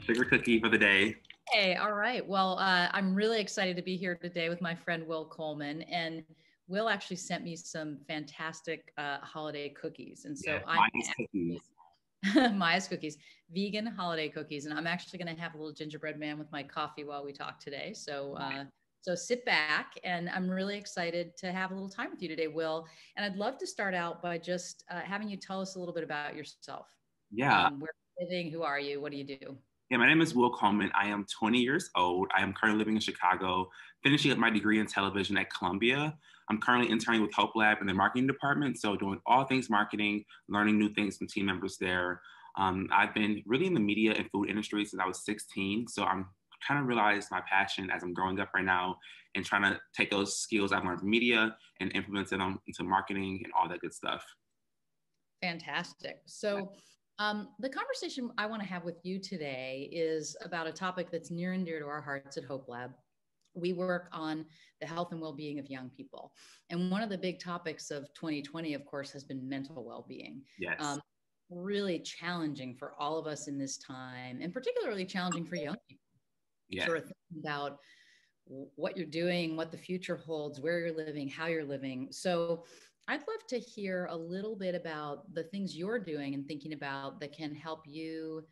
Sugar cookie for the day. Hey, all right. Well, I'm really excited to be here today with my friend Will Coleman, and Will actually sent me some fantastic holiday cookies, and so Yes, I'm Maya's cookies. Maya's cookies, vegan holiday cookies, and I'm actually going to have a little gingerbread man with my coffee while we talk today. So sit back, and I'm really excited to have a little time with you today, Will. And I'd love to start out by just having you tell us a little bit about yourself. Yeah. Where are you living? Who are you? What do you do? Yeah, my name is Will Coleman. I am 20 years old. I am currently living in Chicago, finishing up my degree in television at Columbia. I'm currently interning with Hopelab in the marketing department, so doing all things marketing, learning new things from team members there. I've been really in the media and food industry since I was 16, so I'm kind of realized my passion as I'm growing up right now and trying to take those skills I've learned from media and implement them into marketing and all that good stuff. Fantastic. So, the conversation I want to have with you today is about a topic that's near and dear to our hearts at Hope Lab. We work on the health and well-being of young people. And one of the big topics of 2020, of course, has been mental well-being. Yes. Really challenging for all of us in this time, and particularly challenging for young people. Yes. Sort of thinking about what you're doing, what the future holds, where you're living, how you're living. So I'd love to hear a little bit about the things you're doing and thinking about that can help you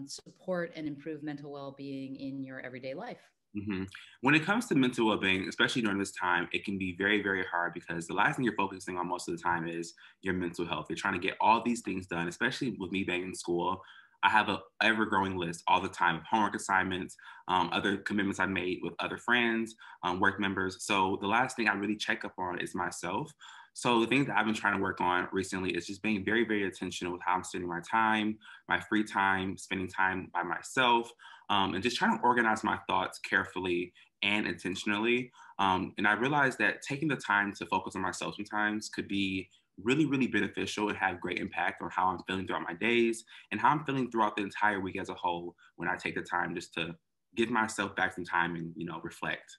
support and improve mental well-being in your everyday life. Mm-hmm. When it comes to mental well-being, especially during this time, it can be very, very hard because the last thing you're focusing on most of the time is your mental health. You're trying to get all these things done, especially with me being in school. I have an ever-growing list all the time of homework assignments, other commitments I made with other friends, work members. So the last thing I really check up on is myself. So the thing that I've been trying to work on recently is just being very, very intentional with how I'm spending my time, my free time, spending time by myself, and just trying to organize my thoughts carefully and intentionally. And I realized that taking the time to focus on myself sometimes could be really, really beneficial and have great impact on how I'm feeling throughout my days and how I'm feeling throughout the entire week as a whole when I take the time just to give myself back some time and, reflect.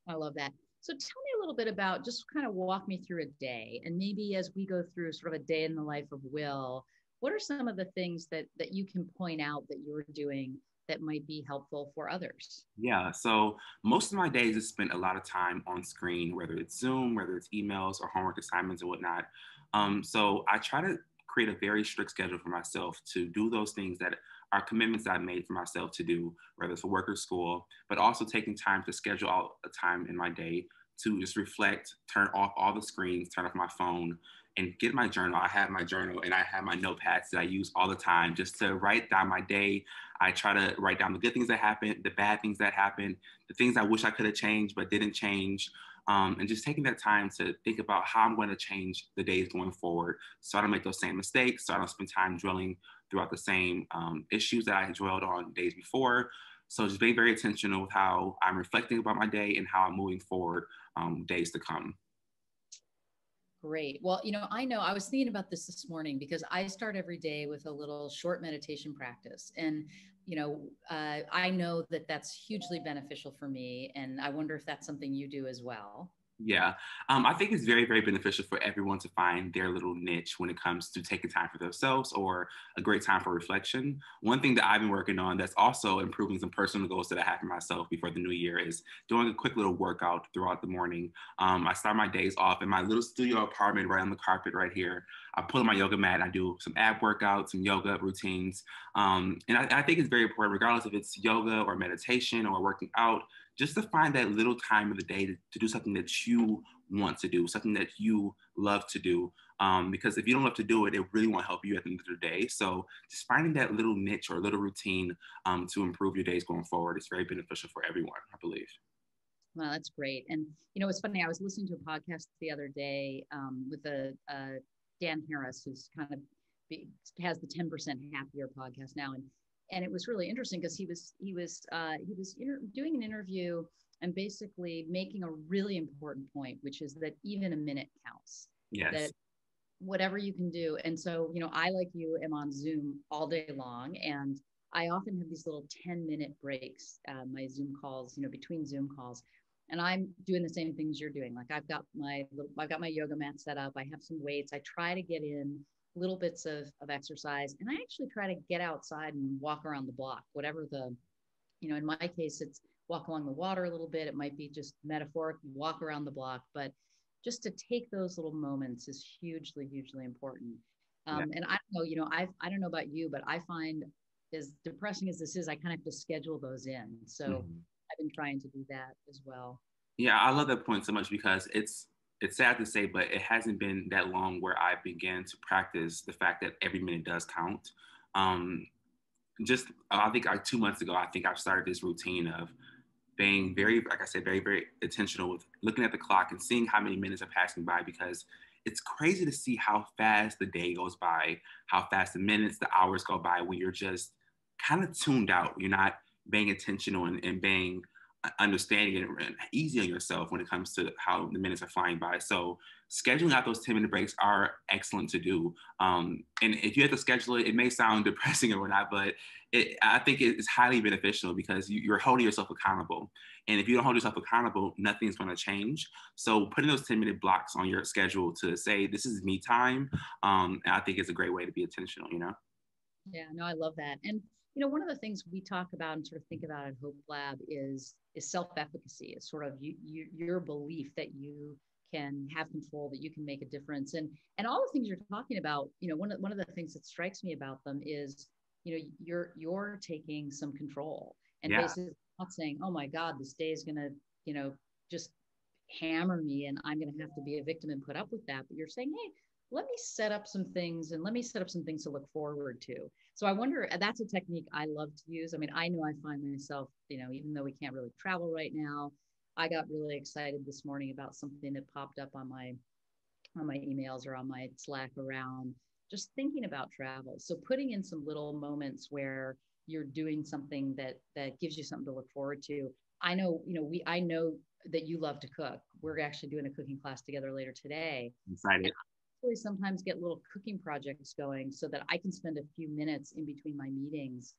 I love that. So tell me a little bit about, just kind of walk me through a day. And maybe as we go through sort of a day in the life of Will, what are some of the things that you can point out that you're doing that might be helpful for others? Yeah, so most of my days is spent a lot of time on screen, whether it's Zoom, whether it's emails or homework assignments and whatnot. So I try to create a very strict schedule for myself to do those things that are commitments that I made for myself to do, whether it's for work or school, but also taking time to schedule out a time in my day to just reflect, turn off all the screens, turn off my phone, and get my journal. I have my journal and I have my notepads that I use all the time just to write down my day. I try to write down the good things that happened, the bad things that happened, the things I wish I could have changed but didn't change. And just taking that time to think about how I'm going to change the days going forward so I don't make those same mistakes, so I don't spend time dwelling throughout the same issues that I dwelled on days before. So just being very intentional with how I'm reflecting about my day and how I'm moving forward days to come. Great. Well, I know I was thinking about this morning because I start every day with a little short meditation practice. And, I know that that's hugely beneficial for me. And I wonder if that's something you do as well. Yeah, I think it's very, very beneficial for everyone to find their little niche when it comes to taking time for themselves or a great time for reflection. One thing that I've been working on that's also improving some personal goals that I have for myself before the new year is doing a quick little workout throughout the morning. I start my days off in my little studio apartment right on the carpet right here. I pull on my yoga mat, I do some ab workouts, some yoga routines. And I think it's very important, regardless if it's yoga or meditation or working out, just to find that little time of the day to do something that you want to do, something that you love to do. Because if you don't love to do it, it really won't help you at the end of the day. So just finding that little niche or little routine to improve your days going forward is very beneficial for everyone, I believe. Well, that's great. And, it's funny, I was listening to a podcast the other day with Dan Harris, who's kind of has the 10% Happier podcast now. And it was really interesting because he was doing an interview and basically making a really important point, which is that even a minute counts. Yes. That whatever you can do. And so, I, like you, am on Zoom all day long, and I often have these little 10-minute breaks, my Zoom calls, between Zoom calls. And I'm doing the same things you're doing. Like I've got my yoga mat set up. I have some weights. I try to get in little bits of exercise. And I actually try to get outside and walk around the block, whatever the, in my case, it's walk along the water a little bit. It might be just metaphoric, walk around the block, but just to take those little moments is hugely, hugely important. Yeah. And I don't know, I don't know about you, but I find as depressing as this is, I kind of have to schedule those in. So Mhm. I've been trying to do that as well. Yeah, I love that point so much because it's sad to say, but it hasn't been that long where I began to practice the fact that every minute does count. Um, just I think like 2 months ago, I think I've started this routine of being very, like I said, very, very intentional with looking at the clock and seeing how many minutes are passing by, because it's crazy to see how fast the day goes by, how fast the minutes, the hours go by when you're just kind of tuned out. You're not being intentional and being understanding and easy on yourself when it comes to how the minutes are flying by. So scheduling out those 10-minute breaks are excellent to do. And if you have to schedule it, it may sound depressing or whatnot, but I think it's highly beneficial because you're holding yourself accountable. And if you don't hold yourself accountable, nothing's going to change. So putting those 10-minute blocks on your schedule to say, this is me time, I think is a great way to be intentional, you know? Yeah, no, I love that. And one of the things we talk about and sort of think about at Hope Lab is self-efficacy. It's sort of your belief that you can have control, that you can make a difference. And all the things you're talking about, one of the things that strikes me about them is, you're taking some control and Yeah. basically not saying, oh my God, this day is gonna, just hammer me and I'm gonna have to be a victim and put up with that. But you're saying, hey, let me set up some things and let me set up some things to look forward to. So I wonder, that's a technique I love to use. I mean, I know I find myself, even though we can't really travel right now, I got really excited this morning about something that popped up on my emails or on my Slack around just thinking about travel. So putting in some little moments where you're doing something that gives you something to look forward to. I know, I know that you love to cook. We're actually doing a cooking class together later today. I'm And excited. sometimes get little cooking projects going so that I can spend a few minutes in between my meetings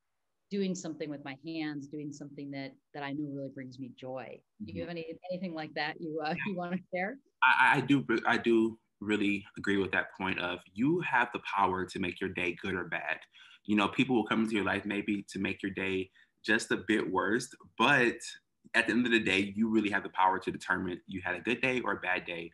doing something with my hands, doing something that I know really brings me joy. Do you Mhm. have anything like that you want to share? I do really agree with that point of you have the power to make your day good or bad. People will come into your life maybe to make your day just a bit worse, but at the end of the day, you really have the power to determine you had a good day or a bad day.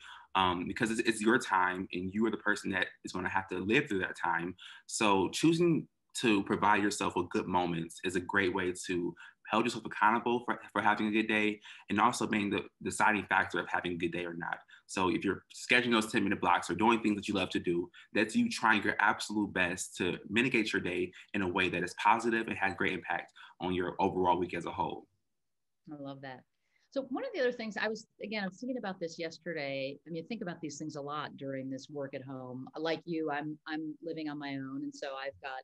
Because it's your time and you are the person that is going to have to live through that time. So choosing to provide yourself with good moments is a great way to hold yourself accountable for having a good day, and also being the deciding factor of having a good day or not. So if you're scheduling those 10-minute blocks or doing things that you love to do, that's you trying your absolute best to mitigate your day in a way that is positive and has great impact on your overall week as a whole. I love that. So one of the other things I was thinking about this yesterday. I mean, think about these things a lot during this work at home. Like you, I'm living on my own, and so I've got,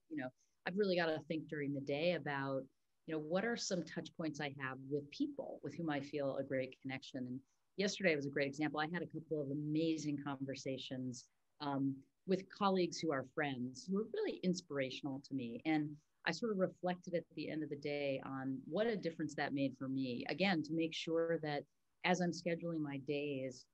I've really got to think during the day about, what are some touch points I have with people with whom I feel a great connection. And yesterday was a great example. I had a couple of amazing conversations with colleagues who are friends who are really inspirational to me. And I sort of reflected at the end of the day on what a difference that made for me. Again, to make sure that as I'm scheduling my days,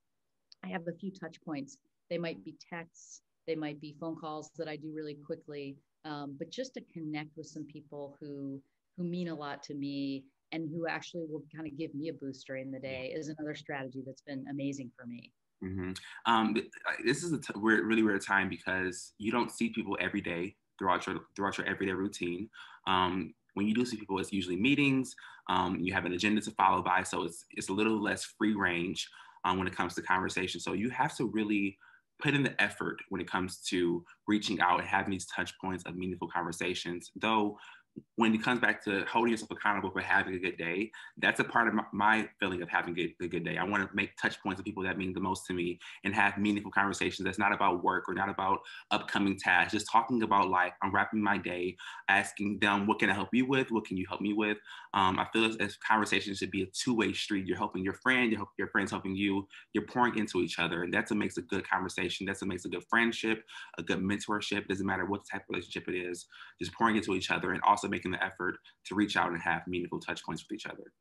I have a few touch points. They might be texts, they might be phone calls that I do really quickly, but just to connect with some people who mean a lot to me and who actually will kind of give me a boost during the day is another strategy that's been amazing for me. Mm-hmm. This is a really weird time because you don't see people every day throughout your everyday routine. When you do see people, it's usually meetings. You have an agenda to follow by, so it's a little less free range when it comes to conversation. So you have to really put in the effort when it comes to reaching out and having these touch points of meaningful conversations. Though when it comes back to holding yourself accountable for having a good day, that's a part of my feeling of having a good day. I want to make touch points with people that mean the most to me and have meaningful conversations that's not about work or not about upcoming tasks, just talking about life, unwrapping my day, asking them, what can I help you with? What can you help me with? I feel as conversations should be a two-way street. You're helping your friend, your friend's helping you, you're pouring into each other. And that's what makes a good conversation. That's what makes a good friendship, a good mentorship. Doesn't matter what type of relationship it is, just pouring into each other and also making the effort to reach out and have meaningful touch points with each other.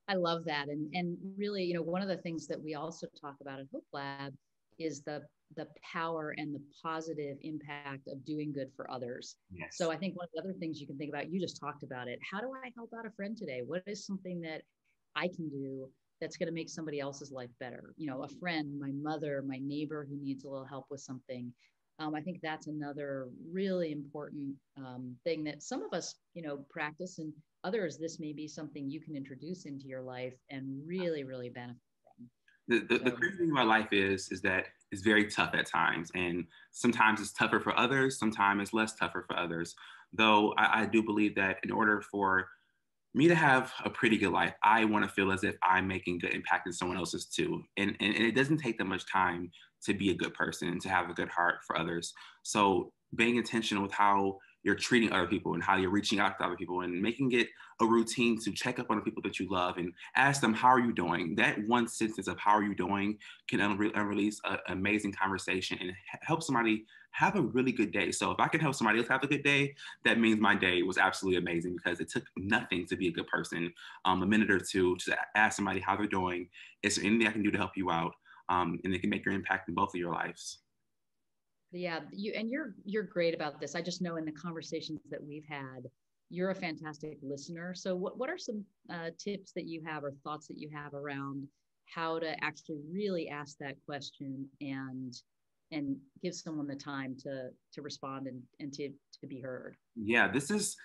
I love that. And really, one of the things that we also talk about at Hope Lab is the power and the positive impact of doing good for others. Yes. So I think one of the other things you can think about, you just talked about it. How do I help out a friend today? What is something that I can do that's going to make somebody else's life better? You know, a friend, my mother, my neighbor who needs a little help with something. I think that's another really important thing that some of us, you know, practice, and others, this may be something you can introduce into your life and really, really benefit from. The crazy thing about life is that it's very tough at times, and sometimes it's tougher for others, sometimes it's less tougher for others. Though I do believe that in order for me to have a pretty good life, I want to feel as if I'm making good impact in someone else's too. And it doesn't take that much time to be a good person and to have a good heart for others. So being intentional with how you're treating other people and how you're reaching out to other people and making it a routine to check up on the people that you love and ask them, how are you doing? That one sentence of how are you doing can release an amazing conversation and help somebody have a really good day. So if I can help somebody else have a good day, that means my day was absolutely amazing, because it took nothing to be a good person. A minute or two to ask somebody how they're doing. Is there anything I can do to help you out? And it can make your impact in both of your lives. Yeah, you're great about this. I just know in the conversations that we've had, you're a fantastic listener. So what are some tips that you have or thoughts that you have around how to actually really ask that question and give someone the time to respond and to be heard? Yeah, this is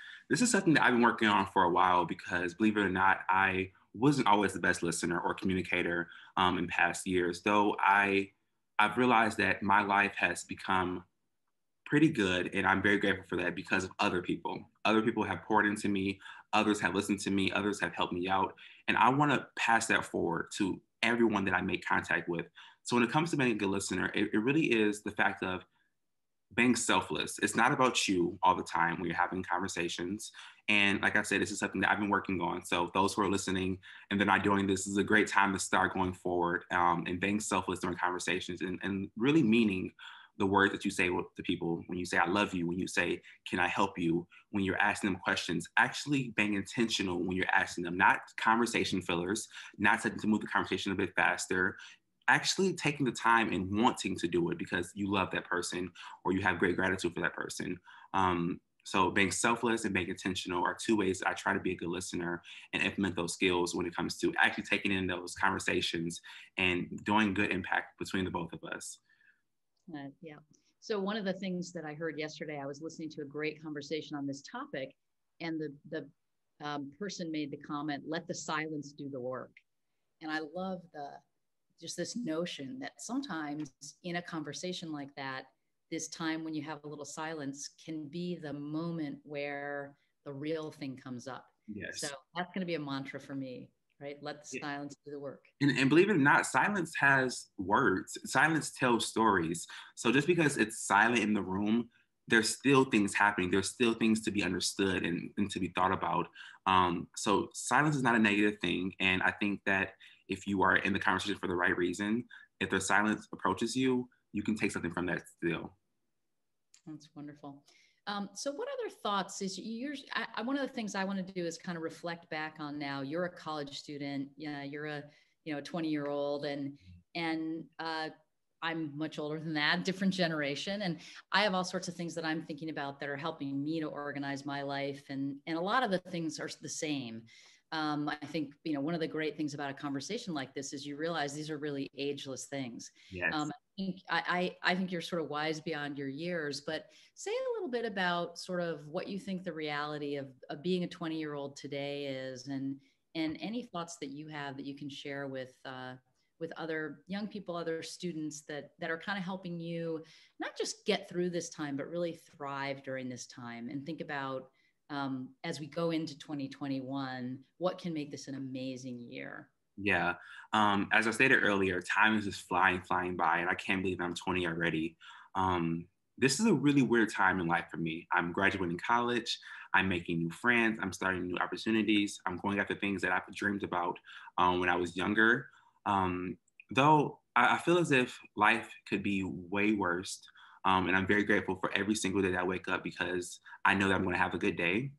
something that I've been working on for a while, because believe it or not, I wasn't always the best listener or communicator in past years. Though I've realized that my life has become pretty good, and I'm very grateful for that because of other people. Other people have poured into me, others have listened to me, others have helped me out, and I want to pass that forward to everyone that I make contact with. So when it comes to being a good listener, it really is the fact of being selfless. It's not about you all the time when you're having conversations. And like I said, this is something that I've been working on. So those who are listening and they're not doing this is a great time to start going forward, and being selfless during conversations, and really meaning the words that you say to people. When you say, I love you, when you say, can I help you? When you're asking them questions, actually being intentional when you're asking them, not conversation fillers, not something to move the conversation a bit faster, actually taking the time and wanting to do it because you love that person or you have great gratitude for that person. So being selfless and being intentional are two ways I try to be a good listener and implement those skills when it comes to actually taking in those conversations and doing good impact between the both of us. Yeah. So one of the things that I heard yesterday, I was listening to a great conversation on this topic, and the person made the comment, "Let the silence do the work." And I love just this notion that sometimes in a conversation like that, this time when you have a little silence can be the moment where the real thing comes up. Yes. So that's going to be a mantra for me, right? Let the silence do the work. And believe it or not, silence has words. Silence tells stories. So just because it's silent in the room, there's still things happening. There's still things to be understood and to be thought about. So silence is not a negative thing. And I think that if you are in the conversation for the right reason, if the silence approaches you, you can take something from that still. That's wonderful. So what other thoughts is one of the things I want to do is kind of reflect back on now. You're a college student, you're a 20-year-old, and I'm much older than that, different generation, and I have all sorts of things that I'm thinking about that are helping me to organize my life, and a lot of the things are the same. I think one of the great things about a conversation like this is you realize these are really ageless things. Yes. I think you're sort of wise beyond your years, but say a little bit about sort of what you think the reality of being a 20-year-old today is, and any thoughts that you have that you can share with other young people, other students that are kind of helping you not just get through this time, but really thrive during this time, and think about as we go into 2021, what can make this an amazing year? Yeah. As I stated earlier, time is just flying by, and I can't believe I'm 20 already. This is a really weird time in life for me. I'm graduating college. I'm making new friends. I'm starting new opportunities. I'm going after things that I've dreamed about when I was younger. Though I feel as if life could be way worse. And I'm very grateful for every single day that I wake up, because I know that I'm going to have a good day.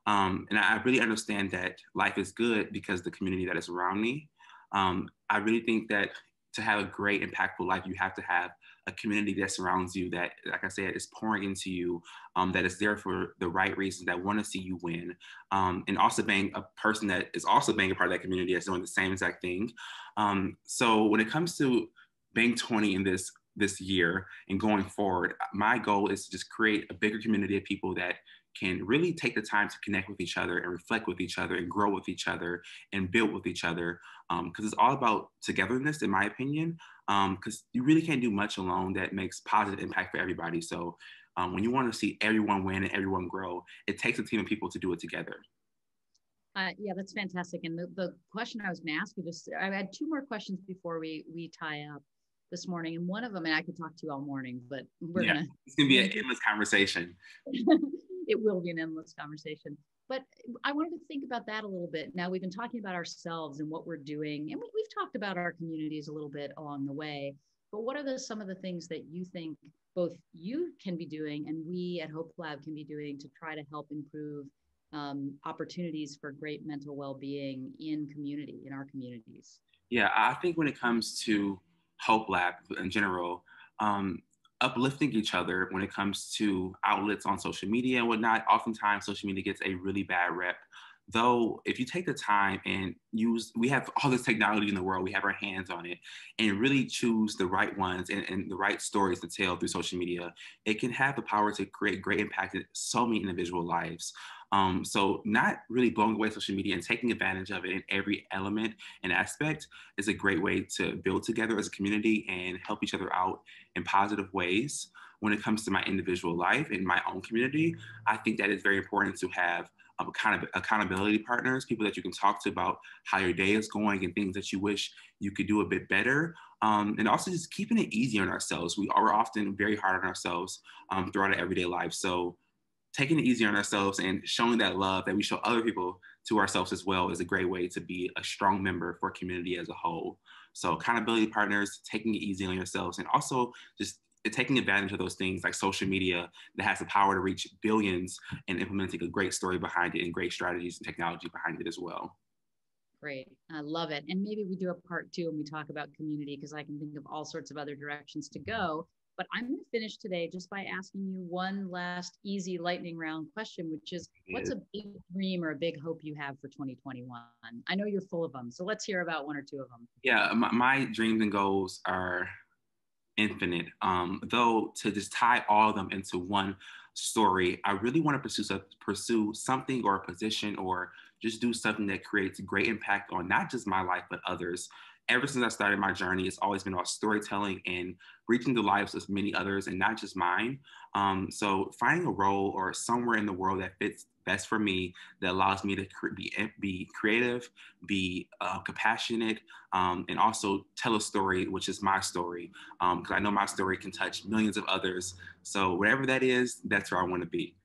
And I really understand that life is good because the community that is around me. I really think that to have a great, impactful life, you have to have a community that surrounds you that, like I said, is pouring into you, that is there for the right reasons, that want to see you win, and also being a person that is also being a part of that community that's doing the same exact thing. So when it comes to being 20 in this year and going forward, my goal is to just create a bigger community of people that can really take the time to connect with each other and reflect with each other and grow with each other and build with each other. Because it's all about togetherness, in my opinion, because you really can't do much alone that makes positive impact for everybody. So when you want to see everyone win and everyone grow, it takes a team of people to do it together. Yeah, that's fantastic. And the question I was going to ask you, just I had two more questions before we tie up this morning. And one of them, and I could talk to you all morning, but it's gonna be an endless conversation. It will be an endless conversation. But I wanted to think about that a little bit. Now, we've been talking about ourselves and what we're doing, and we've talked about our communities a little bit along the way. But what are some of the things that you think both you can be doing and we at Hopelab can be doing to try to help improve opportunities for great mental well-being in our communities? Yeah, I think when it comes to Hopelab in general, uplifting each other when it comes to outlets on social media and whatnot. Oftentimes, social media gets a really bad rep. Though, if you take the time and we have all this technology in the world, we have our hands on it, and really choose the right ones and the right stories to tell through social media, it can have the power to create great impact in so many individual lives. So not really blowing away social media and taking advantage of it in every element and aspect is a great way to build together as a community and help each other out in positive ways. When it comes to my individual life and my own community, I think that it's very important to have accountability partners, people that you can talk to about how your day is going and things that you wish you could do a bit better. And also just keeping it easy on ourselves. We are often very hard on ourselves throughout our everyday life. So taking it easy on ourselves and showing that love that we show other people to ourselves as well is a great way to be a strong member for community as a whole. So accountability partners, taking it easy on yourselves, and also just taking advantage of those things like social media that has the power to reach billions and implementing a great story behind it and great strategies and technology behind it as well. Great. I love it. And maybe we do a part 2 and we talk about community, because I can think of all sorts of other directions to go. But I'm going to finish today just by asking you one last easy lightning round question, which is, what's a big dream or a big hope you have for 2021? I know you're full of them, so let's hear about one or two of them. Yeah, my dreams and goals are infinite. Though to just tie all of them into one story, I really want to pursue something or a position or just do something that creates great impact on not just my life, but others. Ever since I started my journey, it's always been about storytelling and reaching the lives of many others and not just mine. So finding a role or somewhere in the world that fits best for me, that allows me to be creative, be compassionate, and also tell a story, which is my story. Because I know my story can touch millions of others. So whatever that is, that's where I want to be.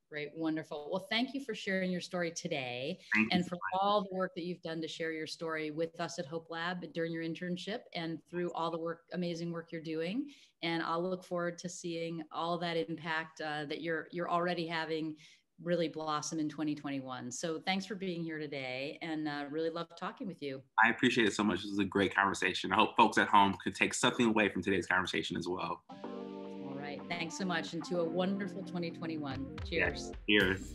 Great. Wonderful. Well, thank you for sharing your story today and for all the work that you've done to share your story with us at Hopelab during your internship and through all the amazing work you're doing. And I'll look forward to seeing all that impact that you're already having really blossom in 2021. So thanks for being here today, and really love talking with you. I appreciate it so much. This was a great conversation. I hope folks at home could take something away from today's conversation as well. All right. Thanks so much, and to a wonderful 2021. Cheers. Yes, cheers.